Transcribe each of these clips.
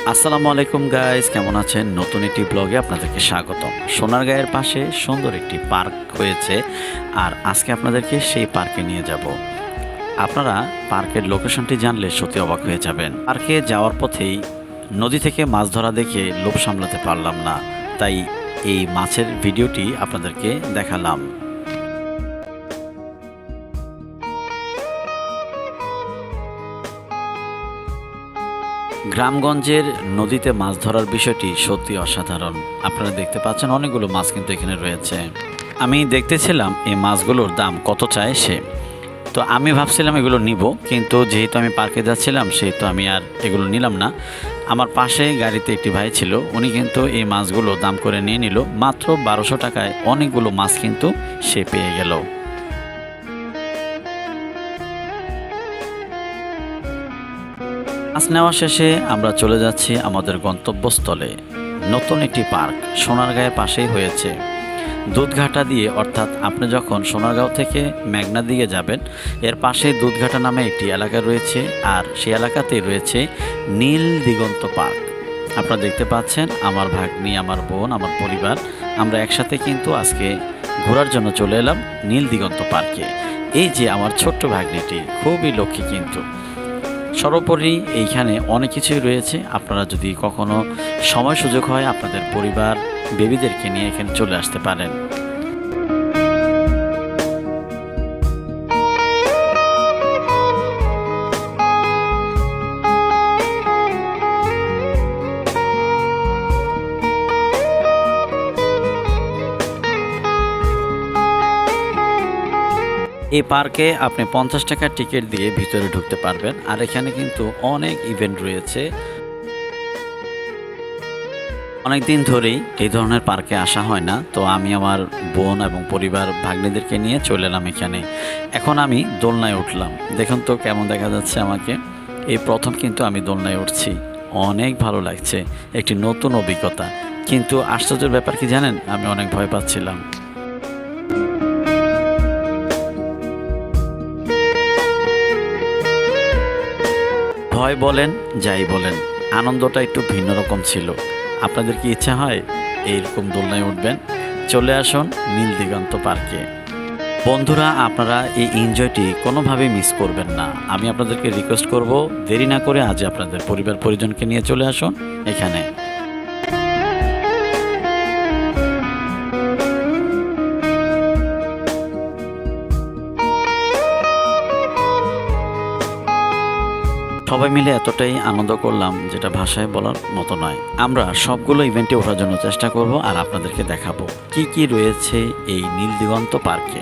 আসসালামু আলাইকুম গাইস, কেমন আছেন? নতুন একটি ব্লগে আপনাদেরকে স্বাগতম। সোনারগাঁয়ের পাশে সুন্দর একটি পার্ক হয়েছে, আর আজকে আপনাদেরকে সেই পার্কে নিয়ে যাব। আপনারা পার্কের লোকেশনটি জানলে সত্যি অবাক হয়ে যাবেন। পার্কে যাওয়ার পথেই নদী থেকে মাছ ধরা দেখে লোভ সামলাতে পারলাম না, তাই এই মাছের ভিডিওটি আপনাদেরকে দেখালাম। গ্রামগঞ্জের নদীতে মাছ ধরার বিষয়টি সত্যি অসাধারণ। আপনারা দেখতে পাচ্ছেন অনেকগুলো মাছ কিন্তু এখানে রয়েছে। আমি দেখতেছিলাম এই মাছগুলোর দাম কত চায় সে, তো আমি ভাবছিলাম এগুলো নিব, কিন্তু যেহেতু আমি পার্কে যাচ্ছিলাম সেহেতু আমি আর এগুলো নিলাম না। আমার পাশে গাড়িতে একটি ভাই ছিল, উনি কিন্তু এই মাছগুলো দাম করে নিয়ে নিল। মাত্র 1200 টাকায় অনেকগুলো মাছ কিন্তু সে পেয়ে গেল। মাছ নেওয়া শেষে আমরা চলে যাচ্ছি আমাদের গন্তব্যস্থলে। নতুন একটি পার্ক সোনারগাঁয়ের পাশেই হয়েছে। দুধঘাটা দিয়ে, অর্থাৎ আপনি যখন সোনারগাঁও থেকে মেঘনা দিকে যাবেন, এর পাশে দুধঘাটা নামে একটি এলাকা রয়েছে, আর সেই এলাকাতেই রয়েছে নীল দিগন্ত পার্ক। আপনারা দেখতে পাচ্ছেন আমার ভাগ্নি, আমার বোন, আমার পরিবার, আমরা একসাথে কিন্তু আজকে ঘোরার জন্য চলে এলাম নীল দিগন্ত পার্কে। এই যে আমার ছোট্ট ভাগ্নিটি, খুবই লক্ষ্মী কিন্তু। সর্বোপরি এইখানে অনেক কিছুই রয়েছে। আপনারা যদি কখনো সময় সুযোগ হয় আপনাদের পরিবার বেবিদেরকে নিয়ে এখানে চলে আসতে পারেন। এই পার্কে আপনি 50 টাকার টিকিট দিয়ে ভিতরে ঢুকতে পারবেন, আর এখানে কিন্তু অনেক ইভেন্ট রয়েছে। অনেক দিন ধরেই এই ধরনের পার্কে আসা হয় না, তো আমি আমার বোন এবং পরিবার ভাগ্নিদেরকে নিয়ে চলে এলাম এখানে। এখন আমি দোলনায় উঠলাম, দেখুন তো কেমন দেখা যাচ্ছে আমাকে। এই প্রথম কিন্তু আমি দোলনায় উঠছি, অনেক ভালো লাগছে, একটি নতুন অভিজ্ঞতা। কিন্তু আশ্চর্যের ব্যাপার কি জানেন, আমি অনেক ভয় পাচ্ছিলাম। ভয় বলেন যাই বলেন, আনন্দটা একটু ভিন্ন রকম ছিল। আপনাদের কি ইচ্ছা হয় এইরকম দোলনায় উঠবেন? চলে আসুন নীল দিগন্ত পার্কে। বন্ধুরা, আপনারা এই এনজয়টি কোনোভাবেই মিস করবেন না। আমি আপনাদেরকে রিকোয়েস্ট করব, দেরি না করে আজ আপনাদের পরিবার পরিজনকে নিয়ে চলে আসুন এখানে। সবাই মিলে এতটাই আনন্দ করলাম যেটা ভাষায় বলার মতো নয়। আমরা সবগুলো ইভেন্টে ওঠার জন্য চেষ্টা করব, আর আপনাদেরকে দেখাবো কি কি রয়েছে এই নীল দিগন্ত পার্কে।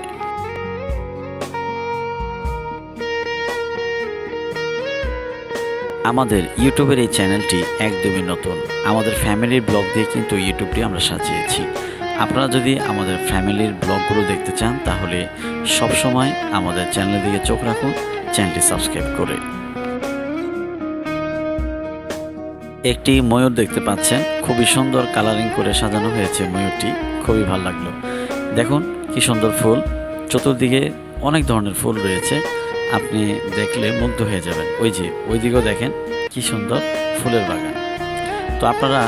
আমাদের ইউটিউবের এই চ্যানেলটি একদমই নতুন। আমাদের ফ্যামিলির ব্লগ দিয়ে কিন্তু ইউটিউবটি আমরা সাজিয়েছি। আপনারা যদি আমাদের ফ্যামিলির ব্লগগুলো দেখতে চান তাহলে সবসময় আমাদের চ্যানেলের দিকে চোখ রাখুন, চ্যানেলটি সাবস্ক্রাইব করে। একটি ময়ূর দেখতে পাচ্ছেন, খুবই সুন্দর কালারিং করে সাজানো হয়েছে ময়ূরটি, খুবই ভালো লাগলো। দেখুন কি সুন্দর ফুল, চতুর্দিকে অনেক ধরনের ফুল রয়েছে, আপনি দেখলে মুগ্ধ হয়ে যাবেন। ওই যে ওই দিকেও দেখেন কি সুন্দর ফুলের বাগান। তো আপনারা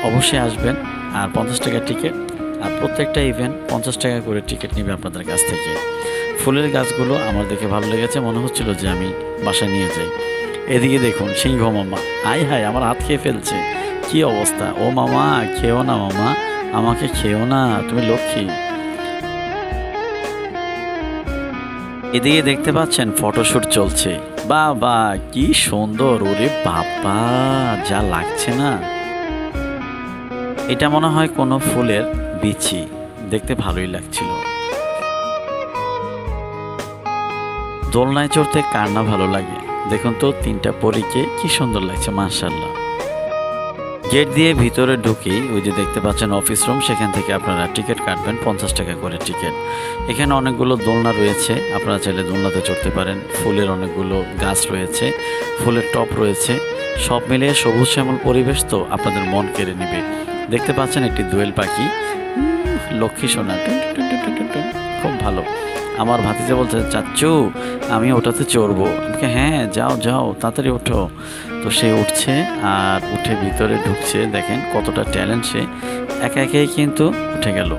অবশ্যই আসবেন, আর 50 টাকার টিকিট, আর প্রত্যেকটা ইভেন্ট 50 টাকা করে টিকিট নেবে আপনাদের কাছ থেকে। ফুলের গাছগুলো আমার দেখে ভালো লেগেছে, মনে হচ্ছিল যে আমি বাসায় নিয়ে যাই। এদিকে দেখুন সিংহ মামা, আয় হায় আমার হাত খেয়ে ফেলছে, কি অবস্থা। ও মামা খেও না, মামা আমাকে খেও না, তুমি লক্ষ্মী। এদিকে দেখতে পাচ্ছেন ফটোশুট চলছে। বাবা কি সুন্দর, ওরে বাবা যা লাগছে না। এটা মনে হয় কোনো ফুলের বিচি, দেখতে ভালোই লাগছিল। দোলনায় চড়তে কার না ভালো লাগে। দেখুন তো তিনটা পরীকে কি সুন্দর লাগছে, মাশাআল্লাহ। গেট দিয়ে ভিতরে ঢুকেই ওই যে দেখতে পাচ্ছেন অফিস রুম, সেখান থেকে আপনারা টিকিট কাটবেন, 50 টাকা করে টিকিট। এখানে অনেকগুলো দোলনা রয়েছে, আপনারা চাইলে দোলনাতে চড়তে পারেন। ফুলের অনেকগুলো গাছ রয়েছে, ফুলের টপ রয়েছে, সব মিলিয়ে সবুজ শ্যামল পরিবেশ, তো আপনাদের মন কেড়ে নেবে। দেখতে পাচ্ছেন একটি দোয়েল পাখি, লক্ষ্মী সোনা, খুব ভালো। আমার ভাতিজা বলছে, চাচ্চু আমি ওটাতে চড়বো। আমাকে হ্যাঁ যাও যাও তাড়াতাড়ি ওঠো। তো সে উঠছে আর উঠে ভিতরে ঢুকছে। দেখেন কতটা ট্যালেন্ট সে, একা একাই কিন্তু উঠে গেল।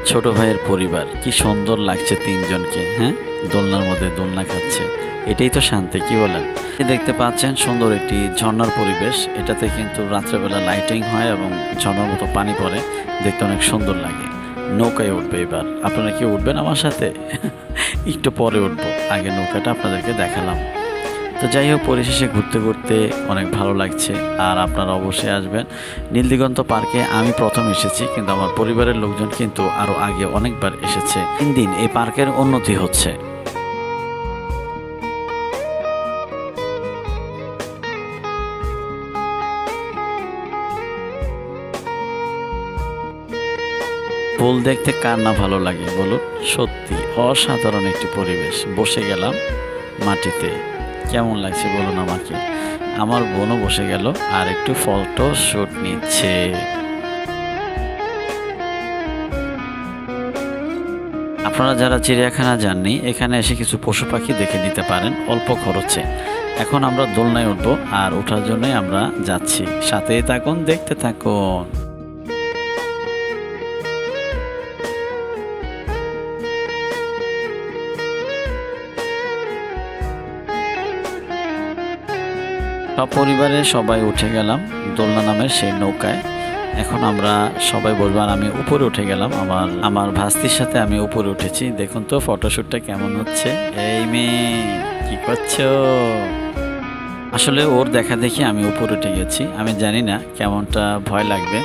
ছোট ভাইয়ের পরিবার কি সুন্দর লাগছে তিনজনকে, হ্যাঁ দোলনার মধ্যে দোলনা খাচ্ছে। এটাই তো শান্তি, কি বলেন? দেখতে পাচ্ছেন সুন্দর একটি ঝর্ণার পরিবেশ। এটাতে কিন্তু রাত্রেবেলা লাইটিং হয় এবং ঝর্ণার মতো পানি পড়ে, দেখতে অনেক সুন্দর লাগে। নৌকায় উঠবে এবার। আপনারা কি উঠবেন আমার সাথে? একটু পরে উঠবো, আগে নৌকাটা আপনাদেরকে দেখালাম। তো যাই হোক, পরিশেষে ঘুরতে ঘুরতে অনেক ভালো লাগছে। আর আপনারা অবশ্যই আসবেন নীলদিগন্ত পার্কে। আমি প্রথম এসেছি, কিন্তু আমার পরিবারের লোকজন কিন্তু আরও আগে অনেকবার এসেছে। দিন দিন এই পার্কের উন্নতি হচ্ছে। ফুল দেখতে কার না ভালো লাগে বলুন? সত্যি অসাধারণ একটি পরিবেশ। বসে গেলাম মাটিতে, কেমন লাগছে বলুন আমাকে। আমার বোনও বসে গেল আর একটু ফটো শুট নিচ্ছে। আপনারা যারা চিড়িয়াখানা যাননি, এখানে এসে কিছু পশু পাখি দেখে নিতে পারেন অল্প খরচে। এখন আমরা দোলনায় উঠবো আর ওঠার জন্যই আমরা যাচ্ছি। সাথেই থাকুন, দেখতে থাকুন। সপরিবারে সবাই উঠে গেলাম দোলনা নামের সেই নৌকায়। এখন আমরা সবাই বলবো, আর আমি উপরে উঠে গেলাম। আমার ভাস্তির সাথে আমি উপরে উঠেছি। দেখুন তো ফটোশ্যুটটা কেমন হচ্ছে। এই মেয়ে কি করছো? আসলে ওর দেখা দেখি আমি উপরে উঠে গেছি। আমি জানি না কেমনটা ভয় লাগবে।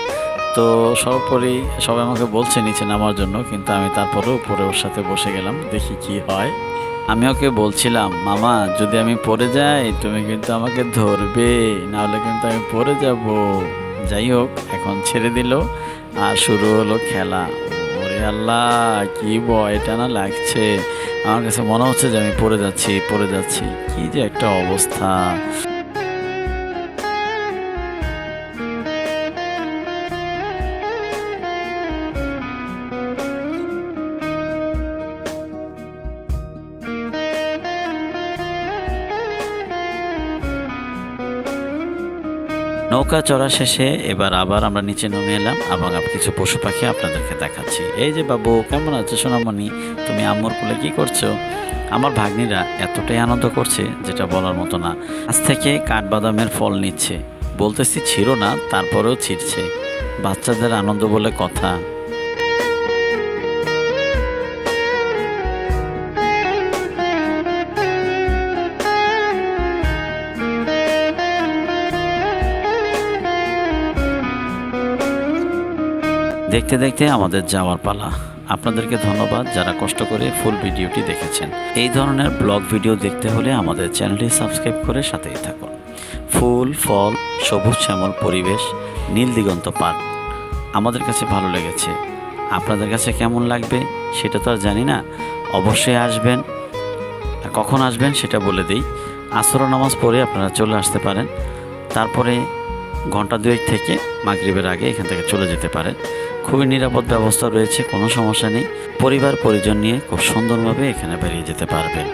তো সর্বোপরি সবাই আমাকে বলছে নিচে নামার জন্য, কিন্তু আমি তারপরে উপরে ওর সাথে বসে গেলাম, দেখি কি হয়। আমি ওকে বলছিলাম, মামা যদি আমি পড়ে যাই তুমি কিন্তু আমাকে ধরবে, নাহলে কিন্তু আমি পড়ে যাব। যাই হোক, এখন ছেড়ে দিল আর শুরু হলো খেলা। ওরে আল্লাহ, কি ভয়টা না লাগছে। আমার কাছে মনে হচ্ছে যে আমি পড়ে যাচ্ছি। কি যে একটা অবস্থা। নৌকা চড়া শেষে এবার আবার আমরা নিচে নেমে এলাম এবং কিছু পশু পাখি আপনাদেরকে দেখাচ্ছি। এই যে বাবু, কেমন আছো সোনামণি? তুমি আম্মুর কোলে কি করছো? আমার ভাগ্নিরা এতটাই আনন্দ করছে যেটা বলার মতো না। আজ থেকে কাঠবাদামের ফল নিচ্ছে। বলতেছি ছিল না, তারপরেও ছিঁড়ছে। বাচ্চাদের আনন্দ বলে কথা। দেখতে দেখতে আমাদের যাওয়ার পালা। আপনাদেরকে ধন্যবাদ যারা কষ্ট করে ফুল ভিডিওটি দেখেছেন। এই ধরনের ব্লগ ভিডিও দেখতে হলে আমাদের চ্যানেলটি সাবস্ক্রাইব করে সাথেই থাকুন। ফুল ফল, সবুজ শ্যামল পরিবেশ, নীল দিগন্ত পার্ক আমাদের কাছে ভালো লেগেছে। আপনাদের কাছে কেমন লাগবে সেটা তো আর জানি না। অবশ্যই আসবেন। কখন আসবেন সেটা বলে দিই। আসর নামাজ পড়ে আপনারা চলে আসতে পারেন। তারপরে ঘন্টা দুয়েক থেকে মাগরিবের আগে এখান থেকে চলে যেতে পারেন। খুবই নিরাপদ ব্যবস্থা রয়েছে, কোনো সমস্যা নেই। পরিবার পরিজন নিয়ে খুব সুন্দরভাবে এখানে বেরিয়ে যেতে পারবেন।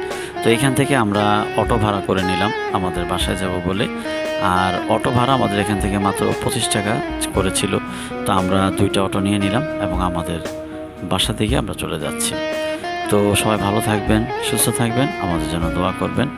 তো এখান থেকে আমরা অটো ভাড়া করে নিলাম আমাদের বাসায় যাব বলে। আর অটো ভাড়া আমাদের এখান থেকে মাত্র 25 টাকা করেছিল। তো আমরা 2টা অটো নিয়ে নিলাম এবং আমাদের বাসা থেকে আমরা চলে যাচ্ছি। তো সবাই ভালো থাকবেন, সুস্থ থাকবেন, আমাদের জন্য দোয়া করবেন।